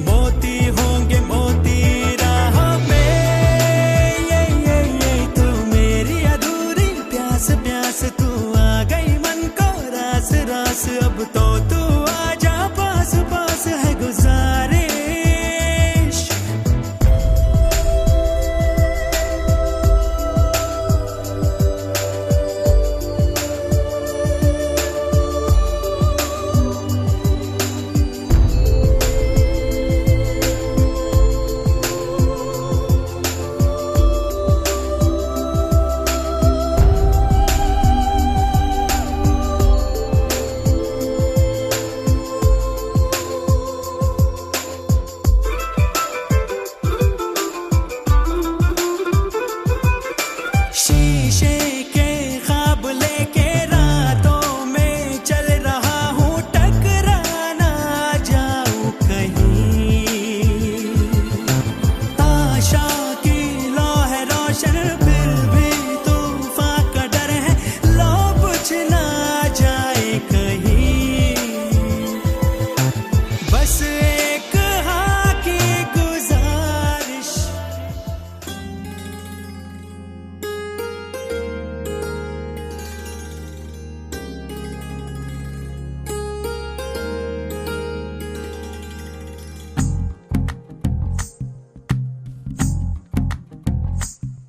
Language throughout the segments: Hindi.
मोती होंगे मोती राहों में, ये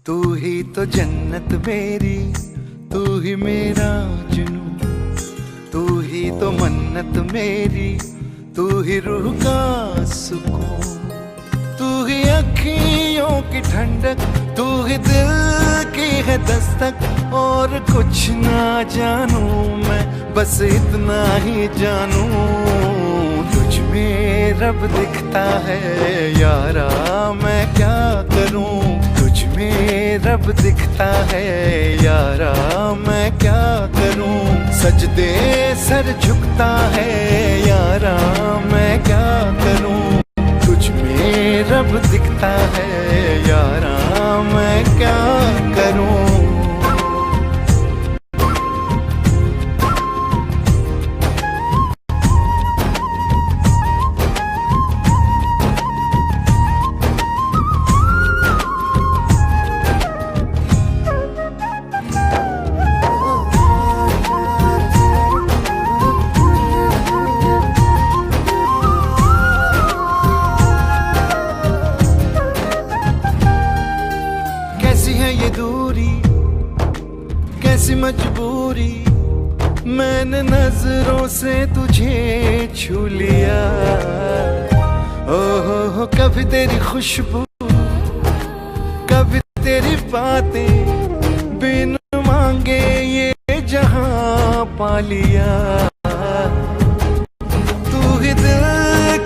तू ही तो जन्नत मेरी, तू ही मेरा जुनून, तू ही तो मन्नत मेरी, तू ही रूह का सुकून, तू ही अखियों की ठंडक, तू ही दिल की है दस्तक। और कुछ ना जानू मैं, बस इतना ही जानू, तुझ में रब दिखता है यारा, मैं क्या करूं। तुझ में रब दिखता है यारा, मैं क्या करूं। सजदे सर झुकता है यारा, मैं क्या करूं। तुझ में रब दिखता है यारा, मैं क्या करूं। कैसी है ये दूरी, कैसी मजबूरी, मैंने नजरों से तुझे छू लिया। ओहो कभी तेरी खुशबू, कभी तेरी बातें, बिन मांगे ये जहां पा लिया। तू ही दिल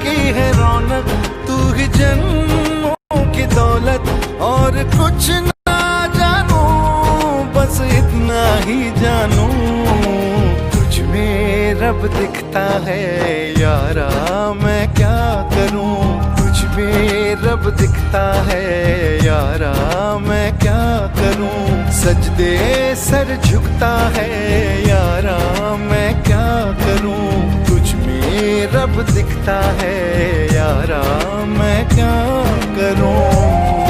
की है रौनक, तू ही जन्मों की दौलत। और कुछ ना जानू, बस इतना ही जानू, तुझ में रब दिखता है यारा, मैं क्या करूं। तुझ में रब दिखता है यारा, मैं क्या करूं। सजदे सर झुकता है यारा, मैं क्या करूं। तुझ में रब दिखता है यारा, मैं क्या करूं।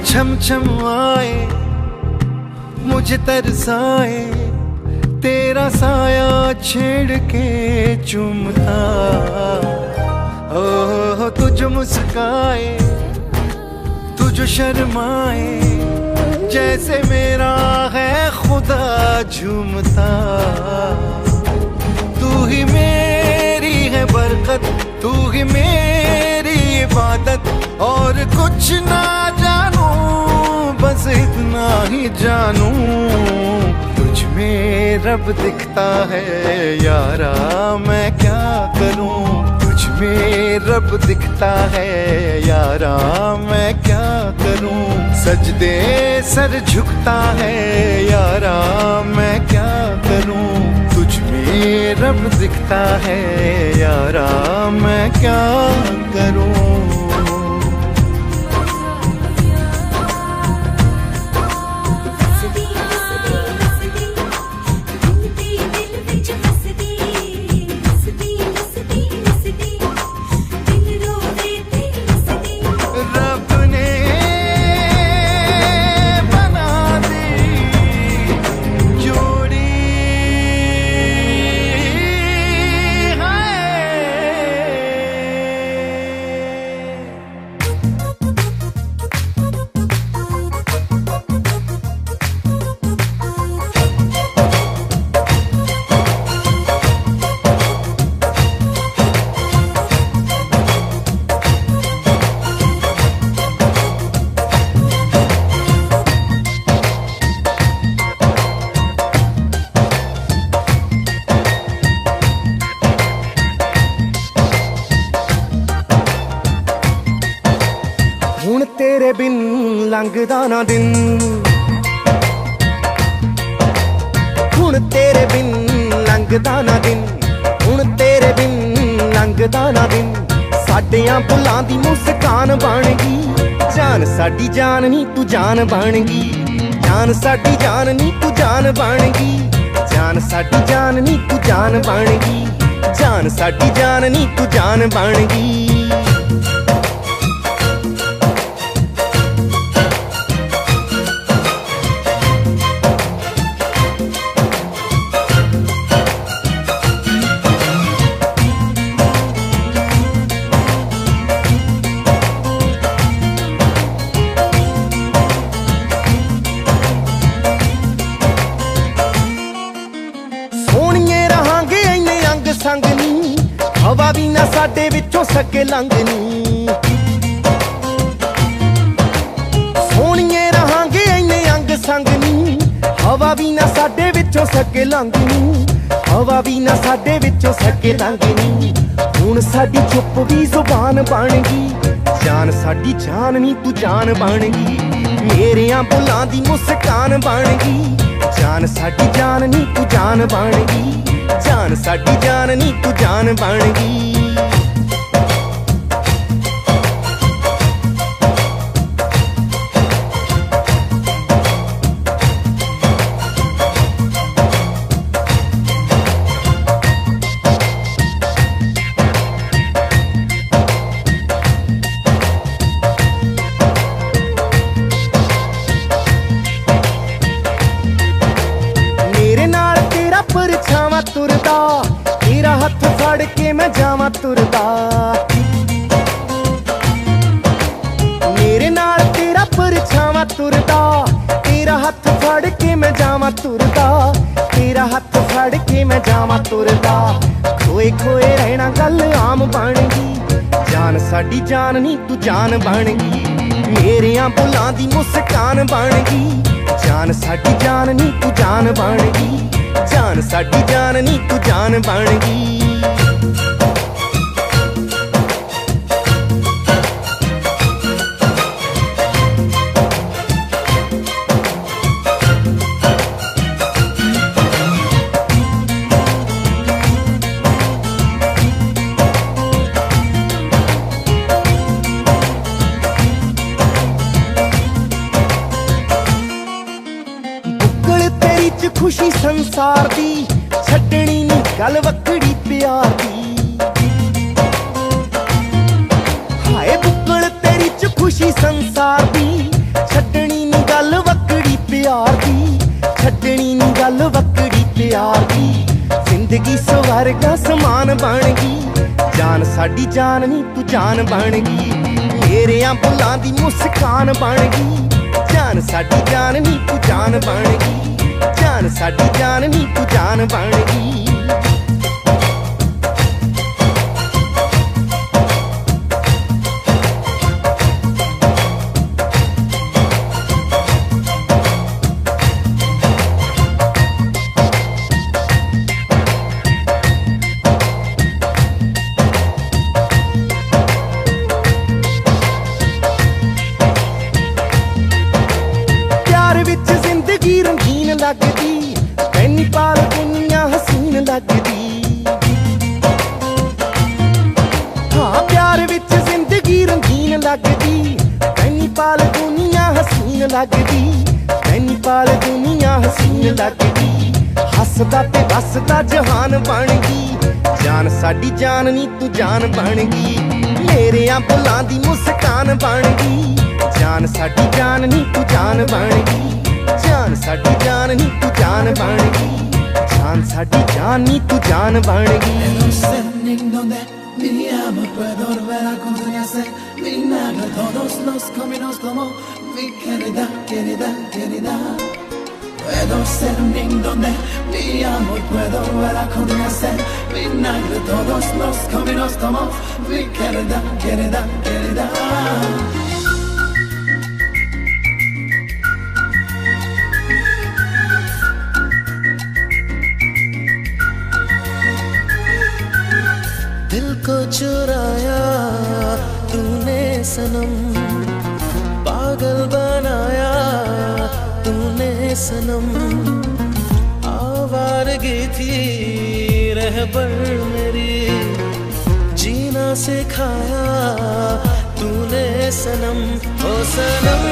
छम छम आए मुझे तरसाए, तेरा साया छेड़ के चूमता। ओह तुझ मुस्काए, तुझ शर्माए, जैसे मेरा है खुदा झूमता। तू ही मेरी है बरकत, तू ही मेरी इबादत। और कुछ ना जानू, बस इतना ही जानू, तुझ में रब दिखता है यारा, मैं क्या करूं। तुझ में रब दिखता है यारा, मैं क्या करूं। सजदे सर झुकता है यारा, मैं क्या करूं। तुझ में रब दिखता है यारा, मैं क्या करूं। हुण तेरे बिन लंघदा ना दिन, हुण तेरे बिन लंघदा ना दिन, हुण लंघदा ना दिन साडियां बुलां दी मुस्कान बन गई जान साडी जान नी तू जान बन गई जान साडी जान नी तू जान बन गई जान साडी जान नी तू जान बन गई जान साडी जान नी तू जान बन गई संग नी हवा भी ना साडे विचों सके लंघनी सोहणीए रहांगे इन्ने अंग संग नी हवा भी ना साडे विचों सके लंघनी हवा भी ना साडे विचों सके लंघनी हुण साडी चुप भी जुबान बन गई जान साडी जान नी तू जान बन गई मेरियां बुलां दी मुस्कान बन गई जान साडी जान नी तू जान बन गई जान साडी जान नी तू जान बन गई मेरे नाल तेरा परछावां तुरदा तेरा हथ फड़ के मैं जावां तुरदा मेरे नाल तेरा परछावां तुरदा तेरा हथ फड़ के मैं जावां तुरदा तेरा हथ फड़ के मैं जावां तुरदा खोए खोए रहना गल आम बन गई जान साडी जान नी तू जान बन गई मेरियां बुलां दी मुस्कान बन गई जान साडी जान नी तू जान बन गई जान साडी जान नी तू जान बन गई खुशी संसार दी छड्डनी नी गल वक्कड़ी प्यार दी हाय बुक्कल तेरी च खुशी संसार दी छड्डनी नी गल वक्कड़ी प्यार दी छड्डनी नी गल वक्कड़ी प्यार दी जिंदगी स्वर्ग समान बन गई जान साडी जान नी तू जान बन गई मेरियां बुलां दी मुस्कान बन गई जान साडी जान नी तू जान बन गई जान साडी जान नी तू जान बन गई प्यार विच जिंदगी रंगीन लगदी नैनीताल दुनिया हसीन लगदी हाँ प्यार विच जिंदगी रंगीन लगदी नैनीताल दुनिया हसीन लगदी नैनीताल दुनिया हसीन लगदी हसदा ते बसदा जहान बन गई जान साडी जान नी तू जान बन गई मेरियां बुलां दी मुस्कान बन गई जान साडी जान नी तू जान बन गई जान साडी जान नी तू जान बन गई जान साडी जान नी तू जान बन गई No sé en dónde vivíamos, puedo volver a conocer vinagre todos los caminos como mi querida, querida, querida. Puedo ser en donde vivíamos, puedo volver a conocer vinagre todos los caminos como mi querida, querida, querida. दिल को चुराया तूने सनम, पागल बनाया तूने सनम। आवारगी थी रहबर मेरी, जी जीना सिखाया तूने सनम, ओ सनम,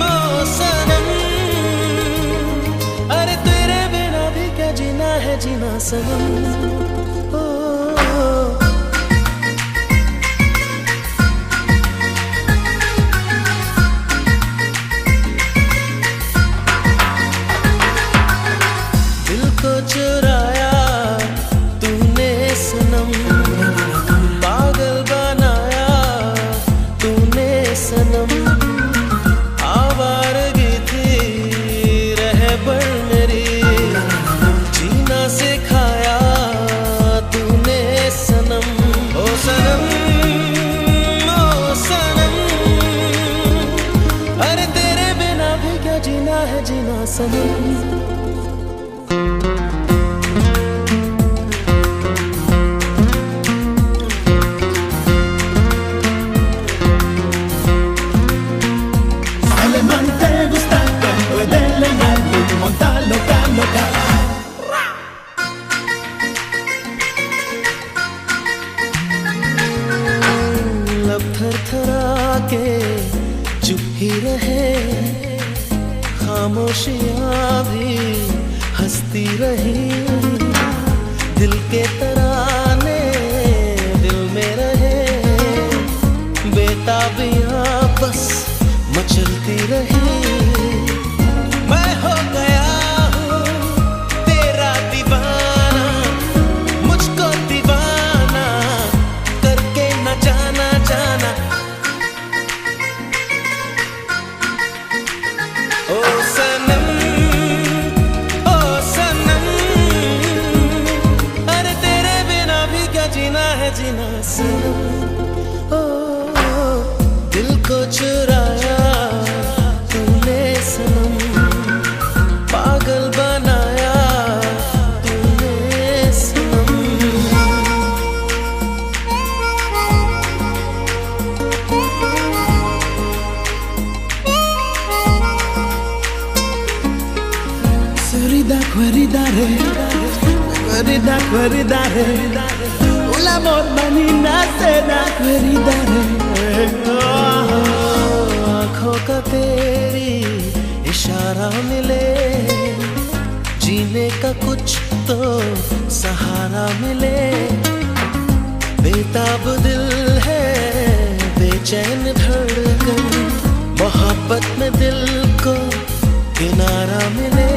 ओ सनम। अरे तेरे बिना भी क्या जीना है जीना सनम। चुराया तूने सनम, पागल बनाया तूने सनम। आवारगी थी रहबर मेरी, जीना सिखाया तूने सनम, ओ सनम, ओ सनम। अरे तेरे बिना भी क्या जीना है जीना सनम। थरथरा के चुप ही रहे, खामोशियां भी हंसती रही। दिल के तराने दिल में रहे, बेताबियां बस मचलती रही। मैं हो गया हूँ तेरा दीवाना, मुझको दीवाना करके न जाना जाना। ओ सनम, ओ सनम। अरे तेरे बिना भी क्या जीना है जीना सनम। ओ दिल को चुराया तूने सनम, पागल बनाया तूने सनम। Queridare, queridare, l'amor manina se da queridare। आँखों का तेरी इशारा मिले, जीने का कुछ तो सहारा मिले। बेताब दिल है बेचैन धड़कन, मोहब्बत में दिल को किनारा मिले।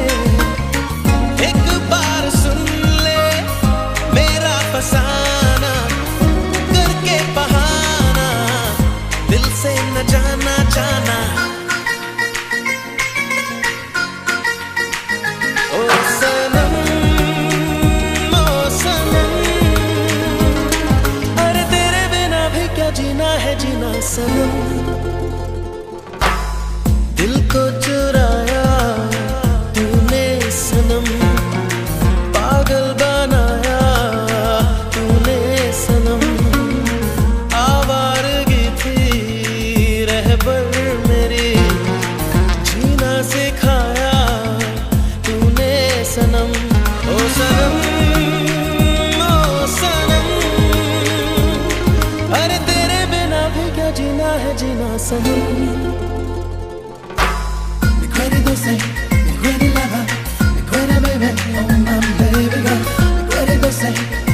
एक बार सुन ले मेरा फसाना, करके बहाना दिल से न जाना जाना। ओ सनम, ओ सनम। अरे तेरे बिना भी क्या जीना है जीना सनम। दिल को चुराया तूने सनम, पागल बनाया तूने सनम। आवारगी थी रहबर मेरी, जीना सिखाया तूने सनम, ओ सनम, ओ सनम। अरे तेरे बिना भी क्या जीना है जीना सनम। Mi cuore lava, mi cuore baby, oh my baby girl. Mi cuore doce,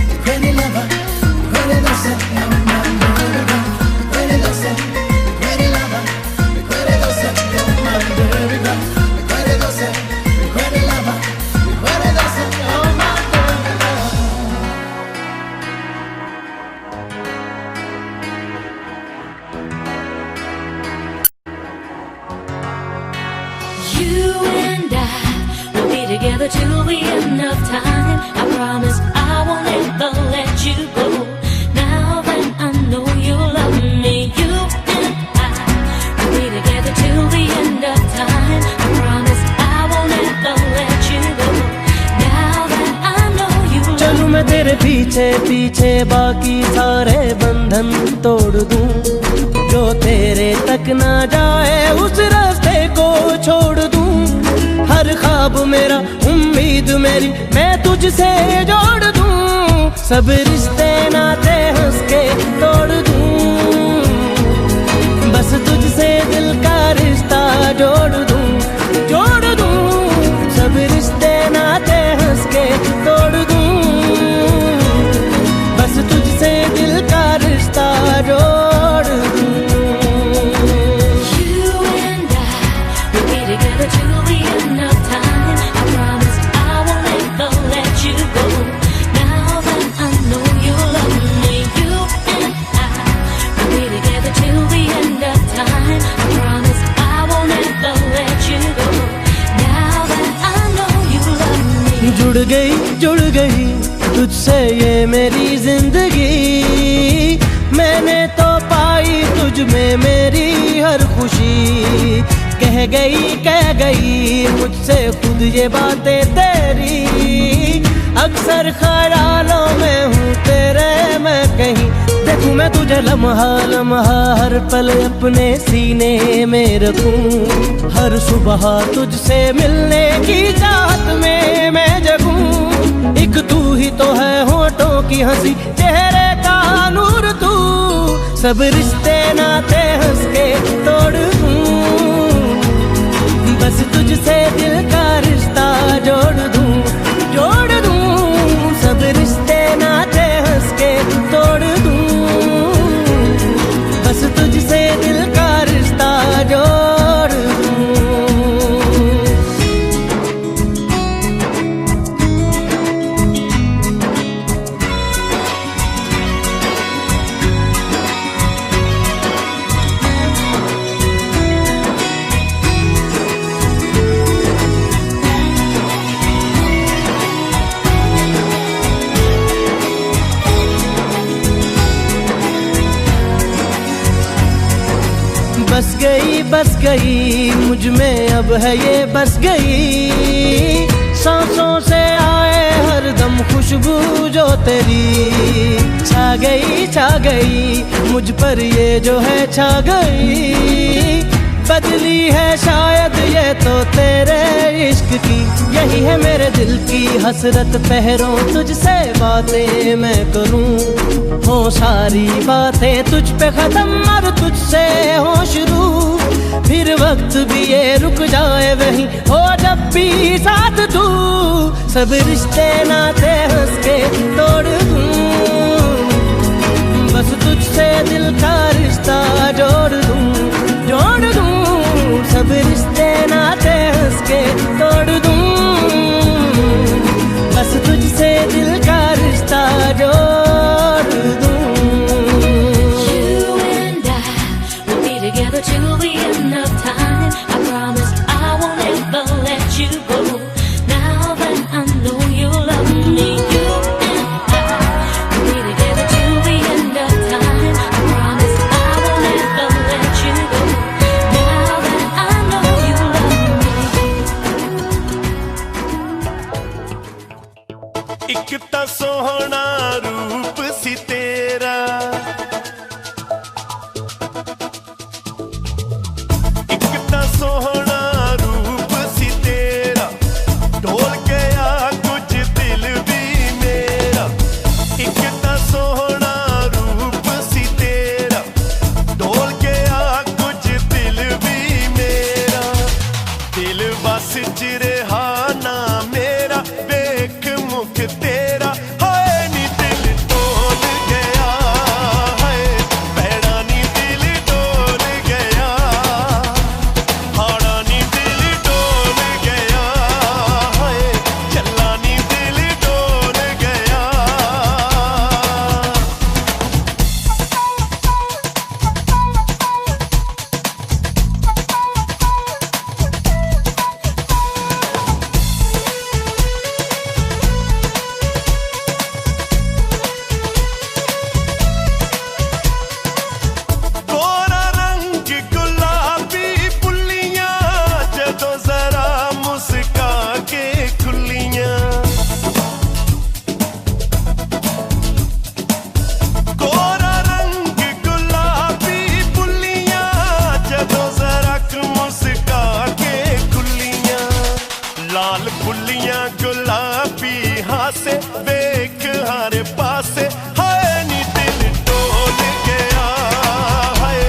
mi cuore lava, mi cuore doce, oh my baby girl. Mi cuore doce, mi cuore lava, mi cuore doce, oh my baby girl. Mi cuore doce, mi cuore lava, mi cuore doce, oh my baby girl. You and I will be together till the end of time. I promise I won't ever let you go. Now that I know you love me, you and I will be together till the end of time. I promise I won't ever let you go. Now that I know you love me. चलूं मैं तेरे पीछे पीछे, बाकी सारे बंधन तोड़ दूं। जो तेरे तक ना जाए उस रास्ते को छोड़ दूं। हर ख्वाब मेरा, उम्मीद मेरी मैं तुझसे जोड़ दूं। सब रिश्ते नाते हंस के तोड़ दूं, बस तुझसे दिल का रिश्ता जोड़ दूं, जोड़ दूं, सब रिश्ते नाते हंस के तोड़ दूं, बस तुझसे दिल का रिश्ता जोड़ दूं। You and I will be together till the end of time. I promise I won't ever let you go. Now that I know you love me, you and I will be together till the end of time. I promise I won't ever let you go. Now that I know you love me. जुड़ गई तुझसे ये मेरी जिंदगी, मैंने तो पाई तुझ में मेरी हर खुशी। कह गई मुझसे खुद ये बातें तेरी, अक्सर ख्यालों में हूँ तेरे मैं कहीं। देखूं मैं तुझे लम्हा लम्हा हर पल अपने सीने में रखूं, हर सुबह तुझसे मिलने की चाहत में मैं जगूं। एक तू ही तो है होठों की हंसी, चेहरे का नूर तू, सब रिश्ते नाते हंस के तोड़ दूं, बस तुझसे दिल का रिश्ता जोड़ दूं, जोड़ दूं, सब रिश्ते नाते हंस के तोड़ दूं, बस तुझसे दिल का रिश्ता जोड़ दूं। बस गई मुझ में अब है ये बस गई, सांसों से आए हर दम खुशबू जो तेरी। छा गई मुझ पर ये जो है छा गई, बदली है शायद ये तो तेरे इश्क की। यही है मेरे दिल की हसरत, पहरों तुझसे बातें मैं करूं, हो सारी बातें तुझ पे खत्म और तुझसे हो शुरू। फिर वक्त भी ये रुक जाए वहीं हो जब भी साथ तू, सब रिश्ते नाते हंस के तोड़ दूं, बस तुझसे दिल का रिश्ता जोड़ दूं, जोड़ दूं, सब रिश्ते नाते हंस के तोड़ दूं, बस तुझसे दिल का रिश्ता जोड़ दूं। You and I will be together till the end of time. I promise I won't ever let you go. Now that I know you love me, you and I will be together till the end of time. I promise I won't ever let you go. Now that I know you love me. एक ता सोहना रूप सी तेरा, एक ता सोहना रूप सी तेरा, ढोल गया कुछ दिल भी मेरा। एक ता सोहना रूप सी तेरा, ढोल गया कुछ दिल भी मेरा। दिल बस च रहा ना मेरा, वेख मुख तेरा, हाय नी दिल डोल गया, हाय पैड़ा नी दिल डोल गया, हाड़ा नी दिल डोल गया, हाय चला नी दिल डोल गया। गोरा रंग गुलाबी पुल्लियां, जदों जरा मुस्का के खुल्लियां। गोरा रंग गुलाबी पुल्लियां, जदों जरा मुस्का के खुल्लियां। लाल पुल्लियां गुलाबी हासे वेख सारे पासे हाय नी दिल डोल गया हाय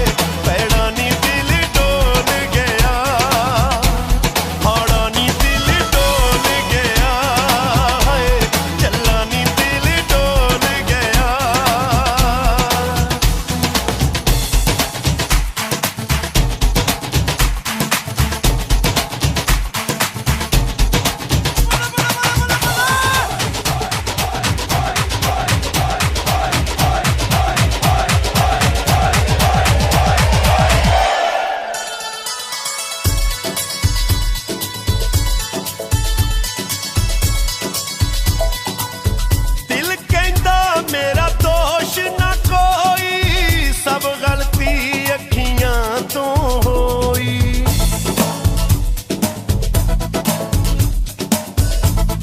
पैड़ा नी दिल डोल गया हाड़ा नी दिल डोल गया हाय चला नी दिल डोल गया दिल कहंदा मेरा दोष ना कोई सब गलती अखियां तो होई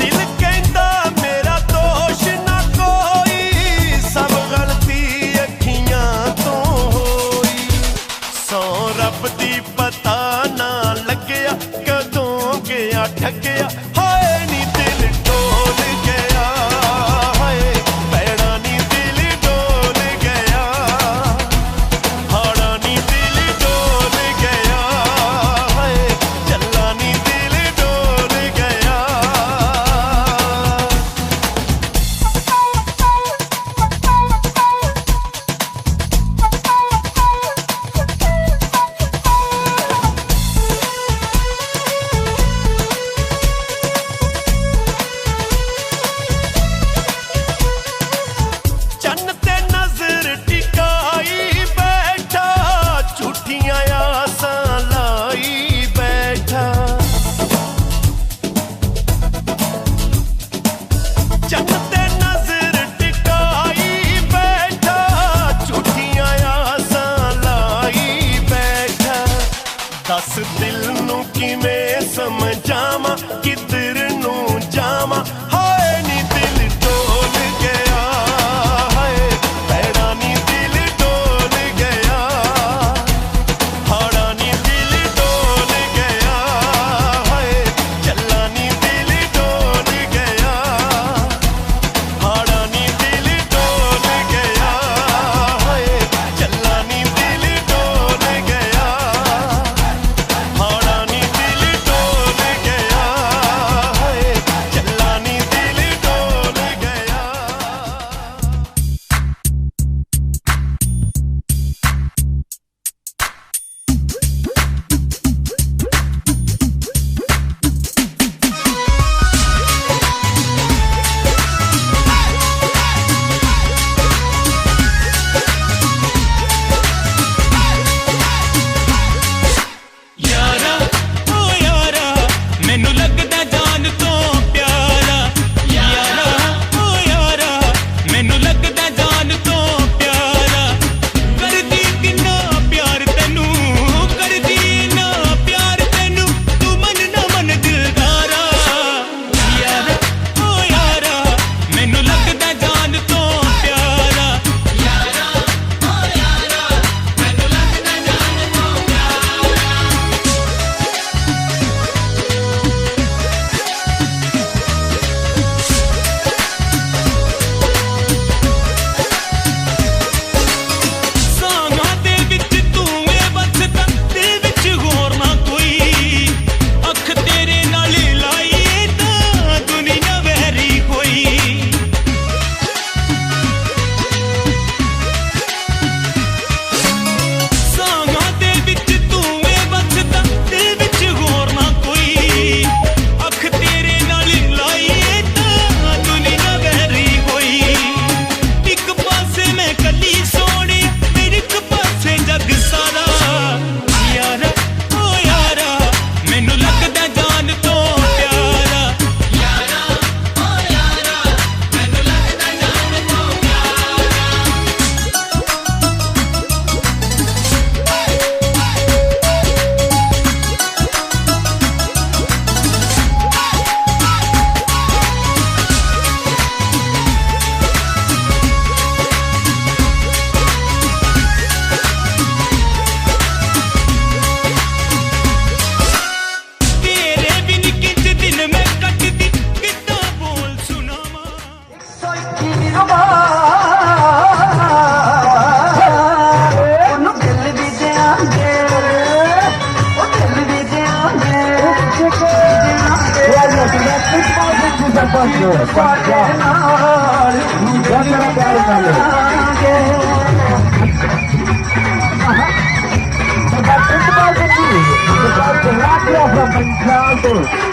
दिल कहंदा मेरा दोष ना कोई सब गलती अखियां तो होई सौ रब दी पता ना लगया कदों गया ठगया हाय नी दिल डोल गया हाय पैड़ा नी दिल डोल गया हाड़ा नी दिल डोल गया हाय चला नी दिल डोल गया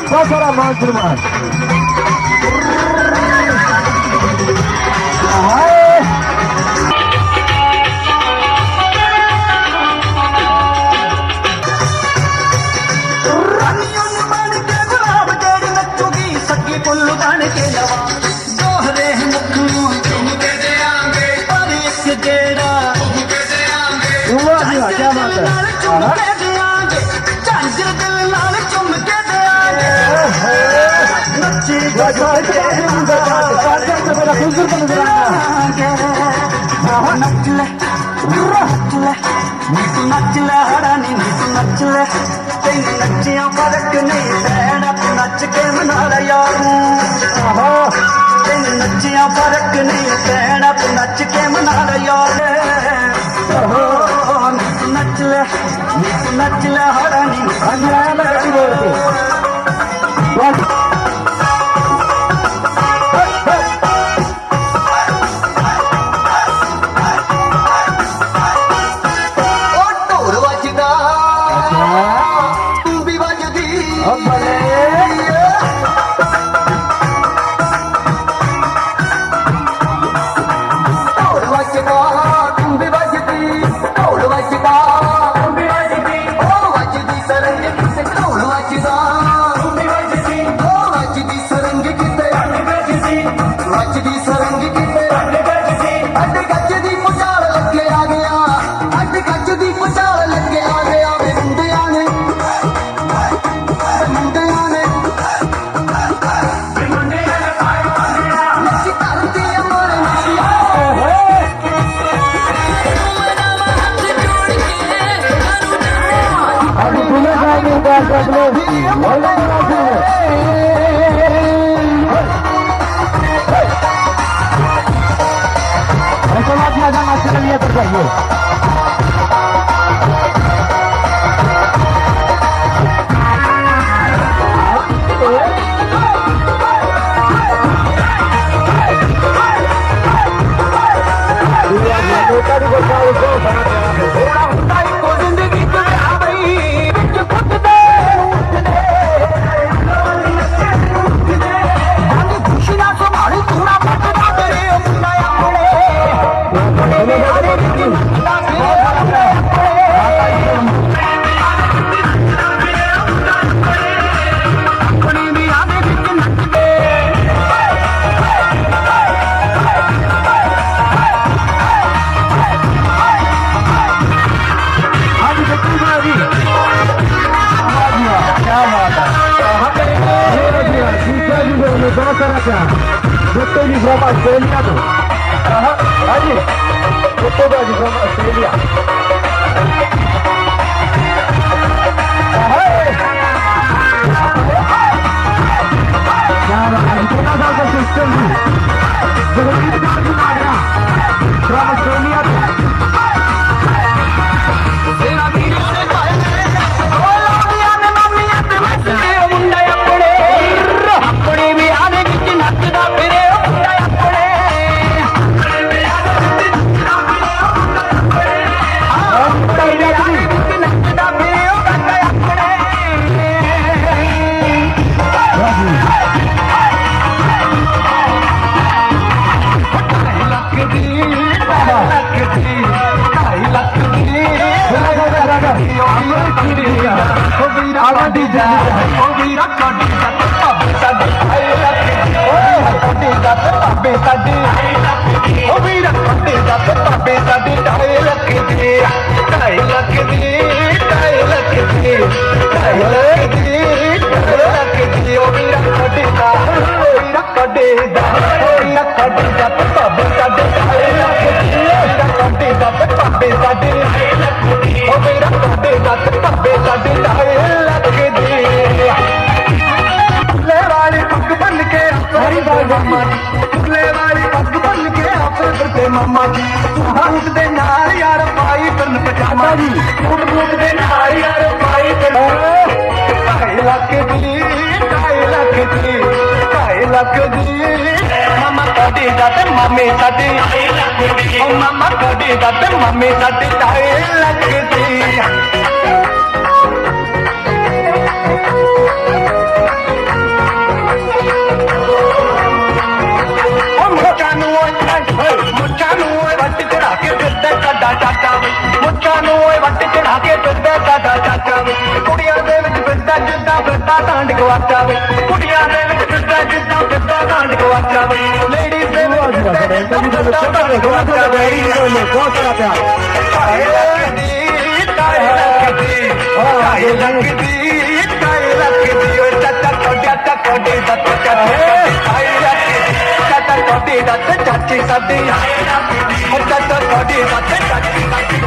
बहुत सारा मान सम्मान क्या बात है नचिया फर्क नहीं पैना नच के मना यार तेन नचिया फर्क नहीं पैना नच के मना यार नच ले हरानी from Australia to. Haji, Photographers from Australia. From Australia to. मामा जी सूट दे नाल यार पाई बन पजामा जी सूट दे नाल यार पाई बन 2.5 लाख दी 2.5 लाख दी 2.5 ਲੱਗਦੀ ਮਾਮਾ ਕੋਡੀ ਦਾ ਤੇ ਮਾਮੀ ਸਾਡੀ ਉਹ ਮਾਮਾ ਕੋਡੀ ਦਾ ਤੇ ਮਾਮੀ ਸਾਡੀ ਤਾਏ ਲੱਗਦੀ ਮੁੱਛਾਂ ਨੂੰ ਵੱਟ ਚੜਾ ਕੇ ਫਿਰਦਾ ਸਾਡਾ ਚਾਚਾ ਵੇ ਮੁੱਛਾਂ ਨੂੰ ਵੱਟ ਚੜਾ ਕੇ ਫਿਰਦਾ ਸਾਡਾ ਚਾਚਾ ਵੇ ਕੁੜੀਆਂ ਦੇ ਵਿੱਚ ਫਿਰਦਾ ਜਿੱਦਾਂ ਫਿਰਦਾ ਕਾਂਡ ਗਵਾਚਾ ਵੇ ਕੁੜੀਆਂ ਦੇ ਵਿੱਚ ਫਿਰਦਾ ਜਿੱਦਾਂ ਫਿਰਦਾ ਕਾਂਡ ਗਵਾਚਾ ਵੇ ਲੇਡੀਜ਼ ਦੇ ਵਿੱਚ ਫਿਰਦਾ ਜਿੱਦਾਂ ਫਿਰਦਾ ਕਾਂਡ ਗਵਾਚਾ ਵੇ ਬਹੁਤ ਸਾਰਾ ਪਿਆਰ ਤਾਏ ਲੱਗਦੀ ਤਾਏ ਲੱਗਦੀ ਤਾਏ ਲੱਗਦੀ ਤਾਏ ਲੱਗਦੀ ਓਏ ਚਾਚਾ ਕੋਡੀ ਦਾ ਚਾਚਾ ਤਾਏ ਲੱਗਦੀ ਚਾਚਾ ਕੋਡੀ ਦਾ ਚਾਚੀ ਸਾਡੀ ਚਾਚਾ ਕੋਡੀ ਦਾ ਚਾਚੀ ਸਾਡੀ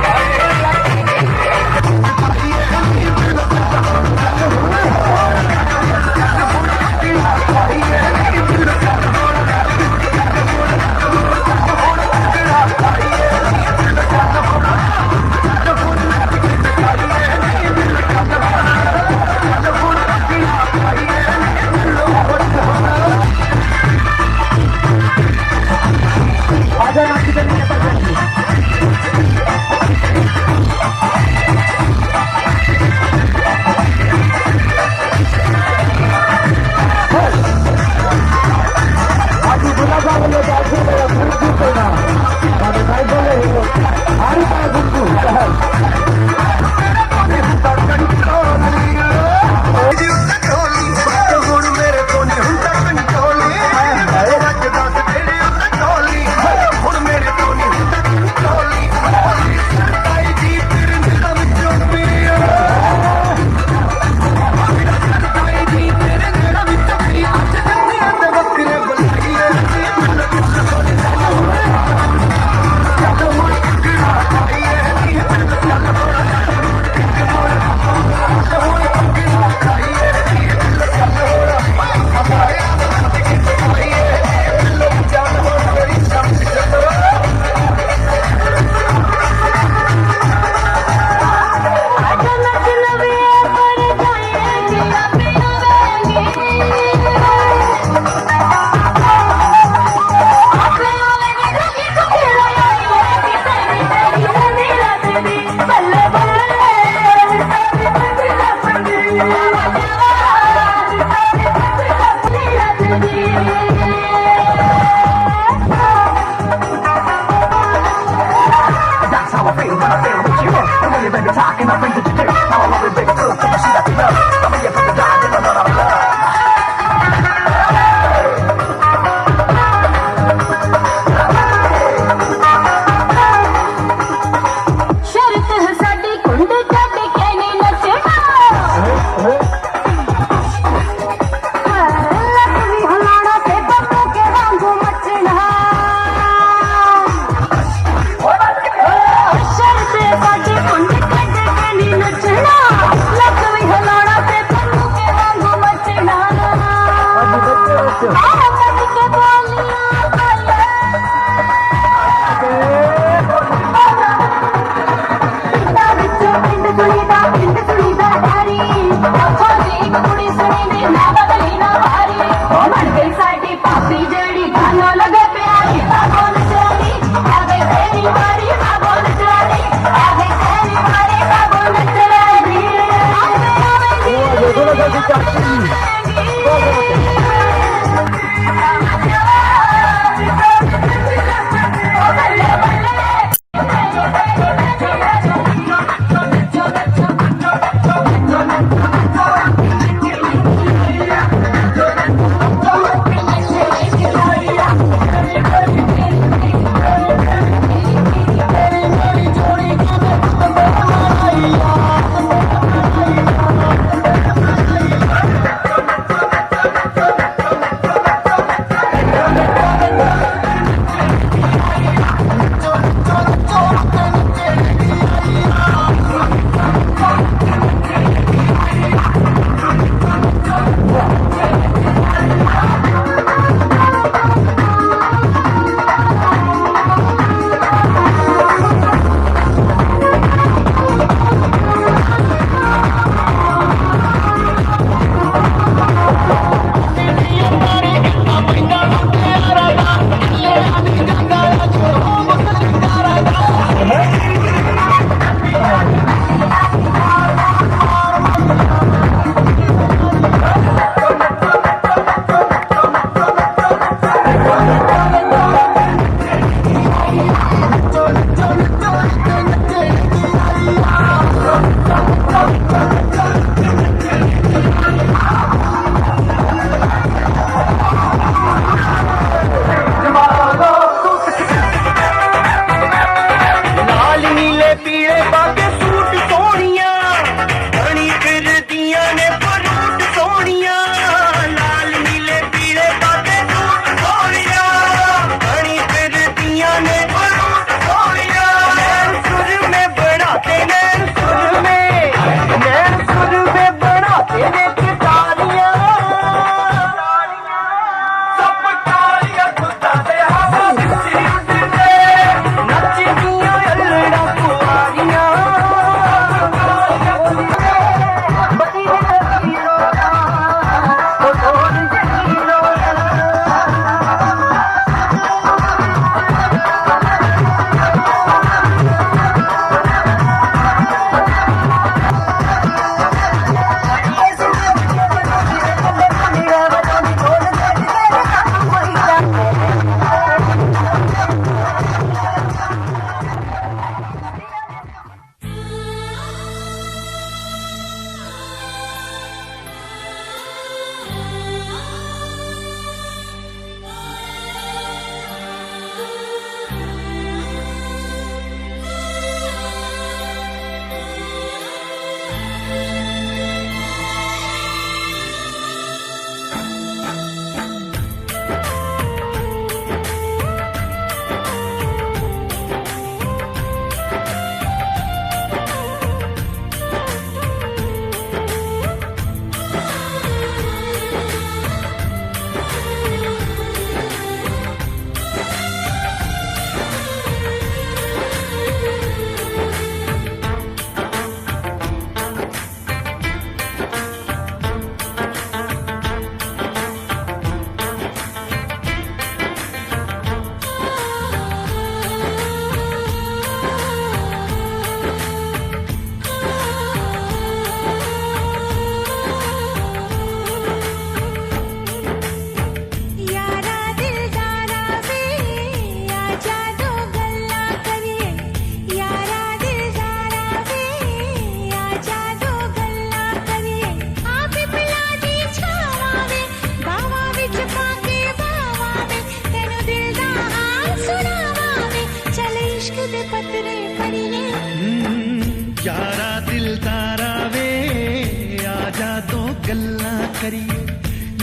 करिए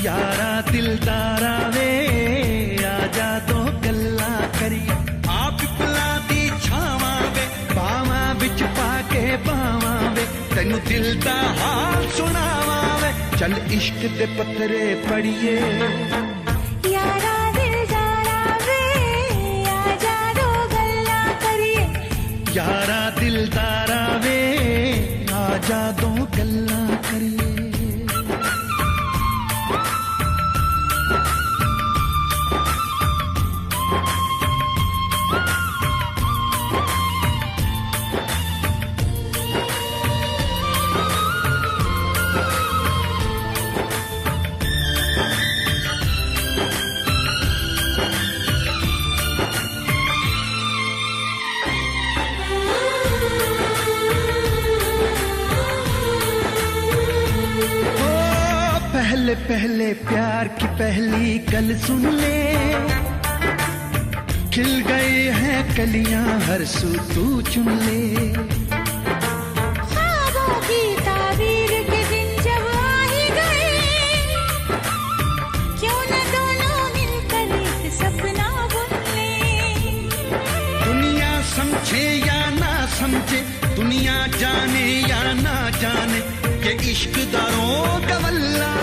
यारा दिलदारा वे आजा दो गल्ला करिए आप पिपला दी छावां वे बावां विच पाके बावां वे तैनू दिल दा हाल सुनावां वे चल इश्क दे पत्तरे पढ़िए यारा दिलदारा वे आजा दो गल्ला करिए यारा दिलदारा वे आजा दो गल्ला करिए पहले पहले प्यार की पहली गल सुन ले खिल गए हैं कलियां हर सू तू चुन ले ख्वाबों की ताबीर के दिन जब आ ही गए क्यों न दोनों मिलकर एक सपना बुन ले दुनिया समझे या ना समझे दुनिया जाने या ना जाने के इश्क दारों का वल्ला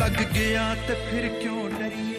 लग गया तो फिर क्यों डरिए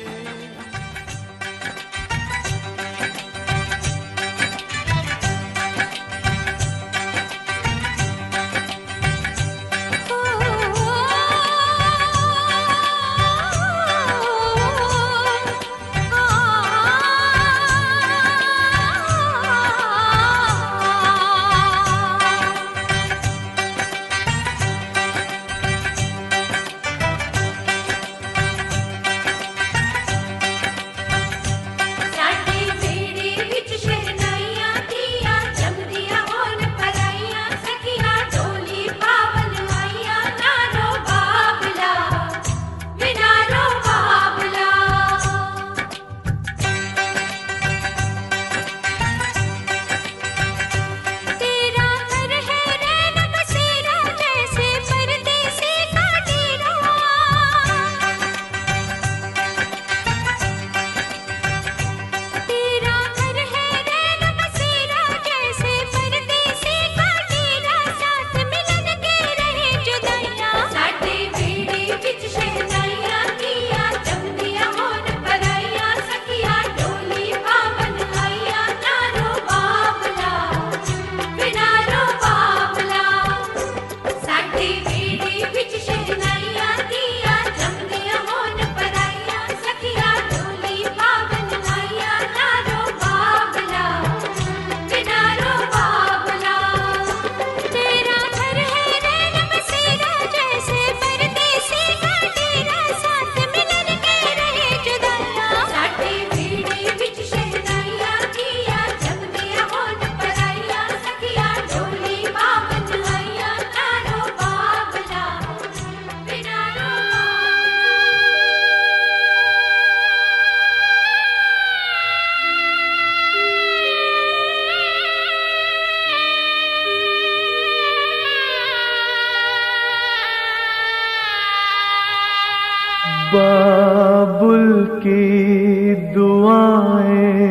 बाबुल की दुआएं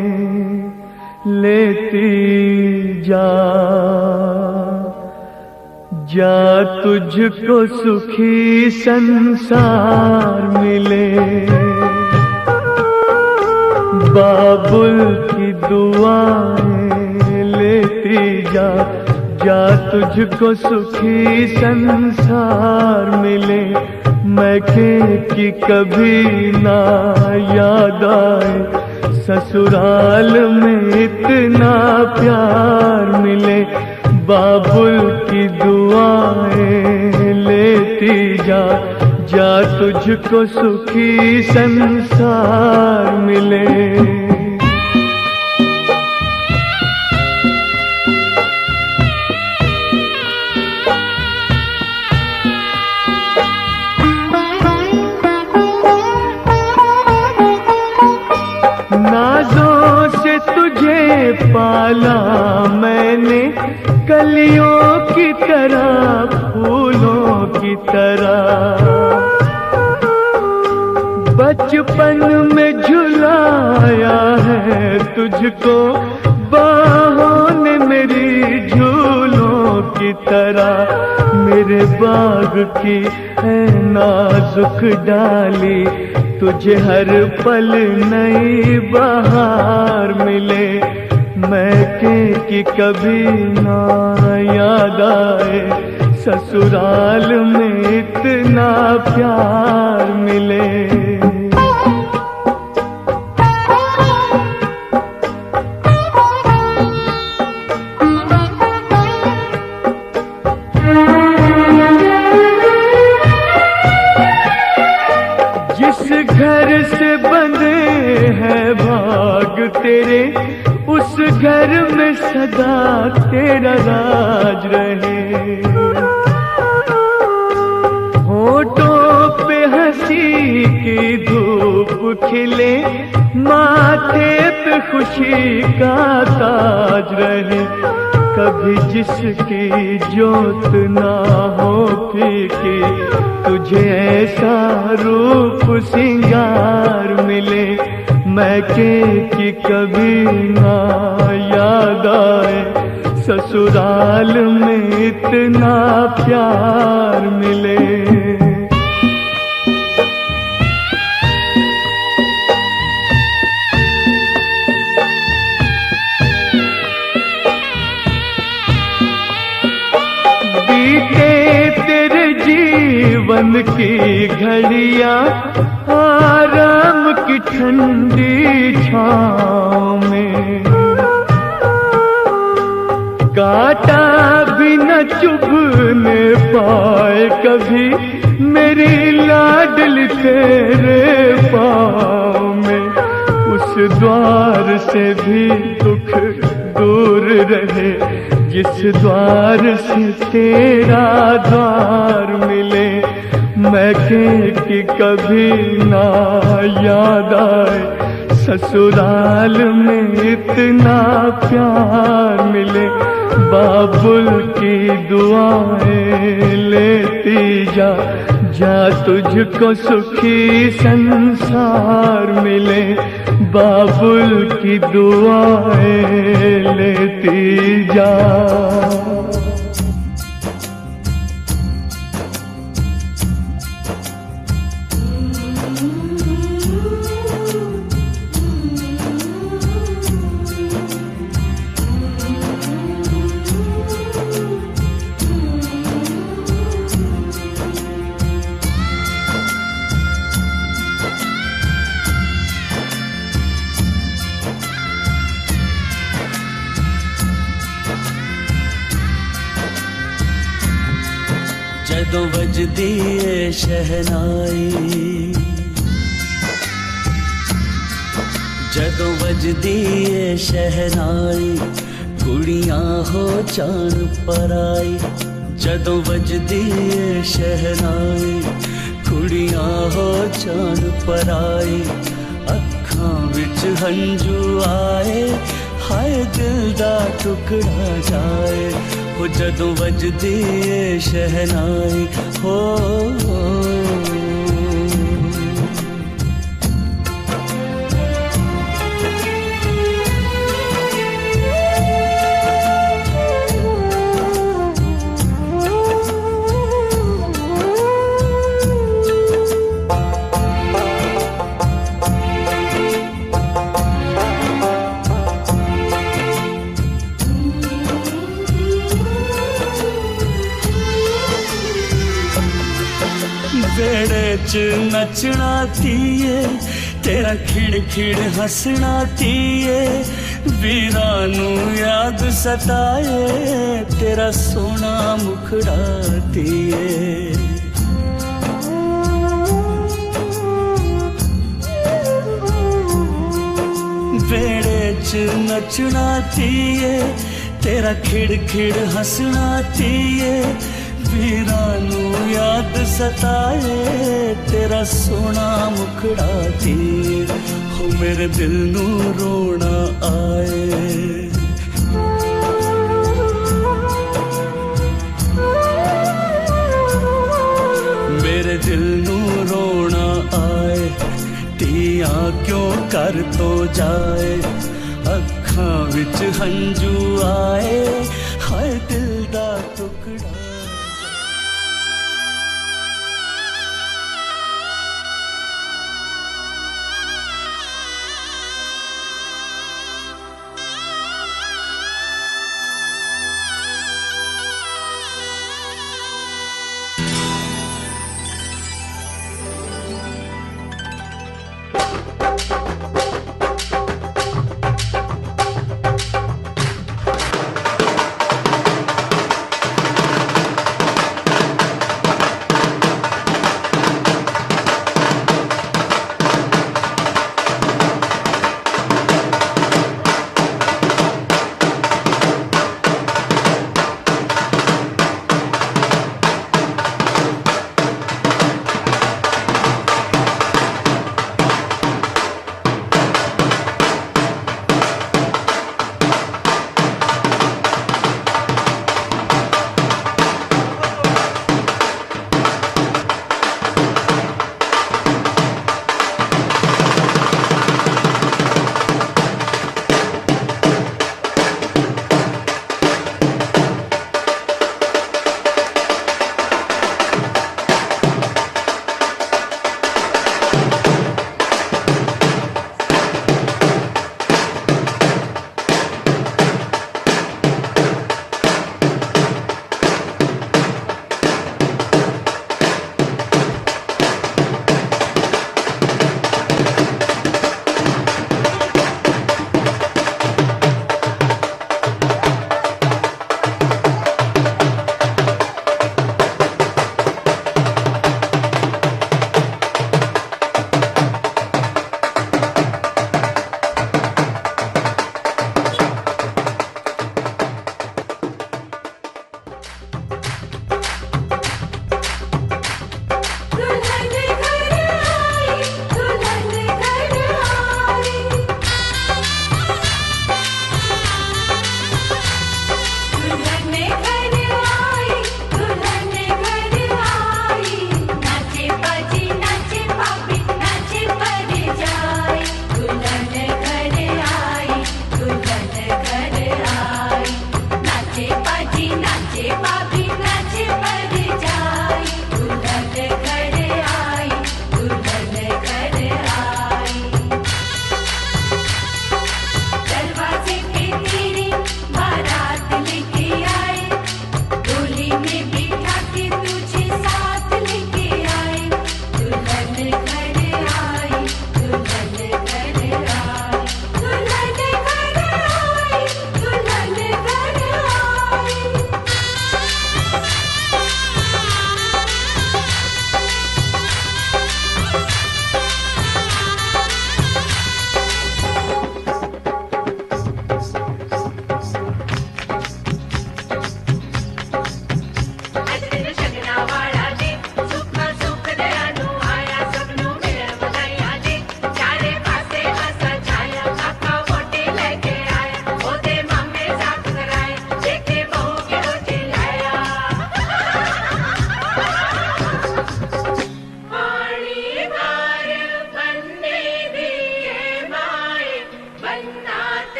लेती जा जा तुझको सुखी संसार मिले बाबुल की दुआएं लेती जा जा तुझको सुखी संसार मिले मैके की कभी ना याद आए ससुराल में इतना प्यार मिले बाबुल की दुआएं लेती जा जा तुझको सुखी संसार मिले नाज़ों से तुझे पाला मैंने कलियों की तरह फूलों की तरह बचपन में झुलाया है तुझको बाहों ने मेरी झूलों की तरह। मेरे बाग की है नाजुक डाली, तुझे हर पल नई बहार मिले। मैके की कभी ना याद आए, ससुराल में इतना प्यार मिले। जिस घर से बंधे हैं भाग तेरे, उस घर में सदा तेरा राज रहे। होठों पे हंसी की धूप खिले, माथे पे खुशी का ताज रहे। कभी जिसकी जोत ना हो फीकी, तुझे ऐसा रूप सिंगार मिले। मैके की कभी ना याद आए, ससुराल में इतना प्यार मिले। जीवन की घड़ियां आराम की ठंडी छाँव में, कांटा भी न चुभने पाए कभी मेरी लाडली तेरे पाँव में। उस द्वार से भी दुख दूर रहे, जिस द्वार से तेरा द्वार मिले। मैके की कभी ना याद आए, ससुराल में इतना प्यार मिले। बाबुल की दुआएं लेती जा, जा तुझको सुखी संसार मिले। बाबुल की दुआएं लेती जा। जदों वजदी ए शहनाई, जदों वजदी ए शहनाई, कुड़ियां हो चान पर आई। जदों वजदी ए शहनाई, कुड़ियां हो चान पर आई। अखां विच हंजू आए, हाय दिल दा टुकड़ा जाए। हो जदों वजदी ए शहनाई हो, वेड़े च नचना तीए, तेरा खिड़ खिड़ हंसना तीए। वीरां नू याद सताए, तेरा सोना मुखड़ा तीए। वेड़े च नचना तीए, तेरा खिड़ खिड़ हंसना तीए। वीरां नू याद सताए, तेरा सोना मुखड़ा तीए। हो मेरे दिल नू रोना आए, मेरे दिल नू रोना आए। क्यों कर तो जाए अखां विच हंजू आए हाय दिल दा टुकड़ा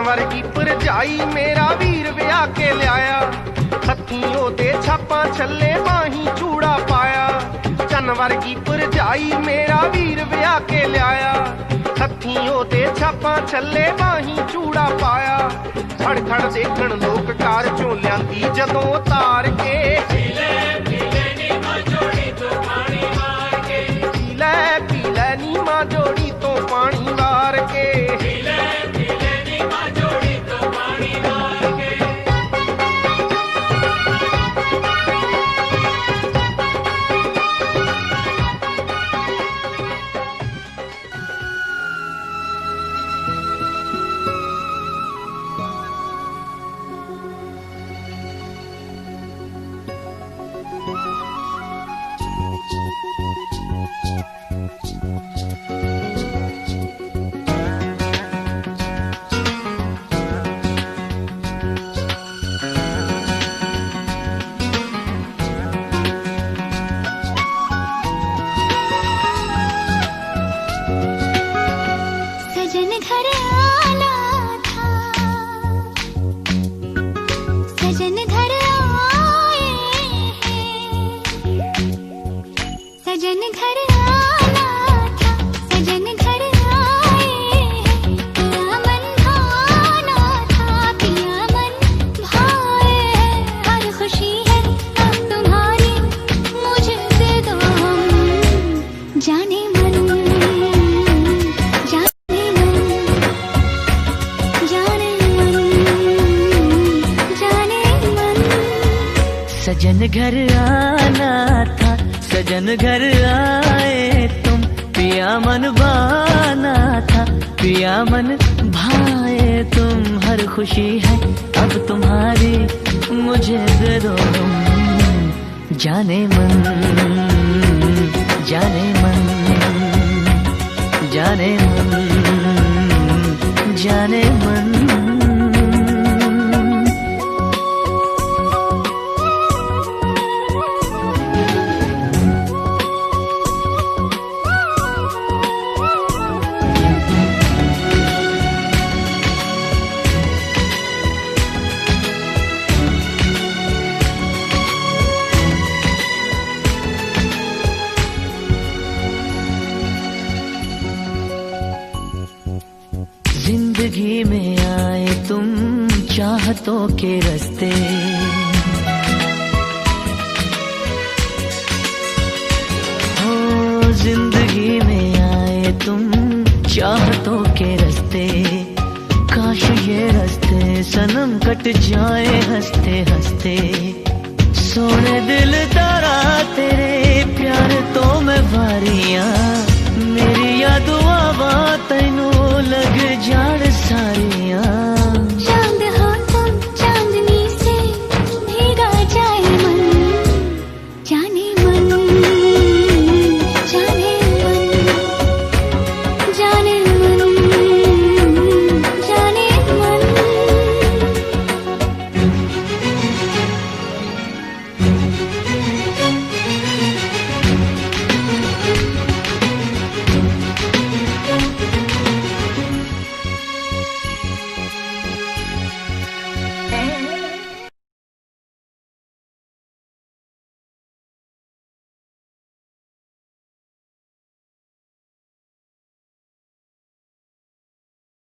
वर्गी भरजाई मेरा वीर विआह के लिया हथियों दे छापा छले बाही चूड़ा पाया चन वर्गी भरजाई मेरा वीर विआह के लिया हथियों दे छापा छले बाही चूड़ा पाया खड़ खड़ देखण लोक कार चों लियांदी जदों तार के पी ले नी मां जोड़ी तो पानी वार के पी ले नी मां जोड़ी तो पानी वार के सजन घर आना था, सजन घर आए तुम, पिया मन भाना था, पिया मन भाए तुम। हर खुशी है अब तुम्हारी, मुझे दे दो तुम। जाने मन, जाने मन, जाने मन, जाने मन। जिंदगी में आए तुम चाहतों के रास्ते, हो जिंदगी में आए तुम चाहतों के रास्ते। काश ये रास्ते सनम कट जाए हंसते हंसते। सोने दिल तारा तेरे प्यार तो मैं वारियां, मेरी यादों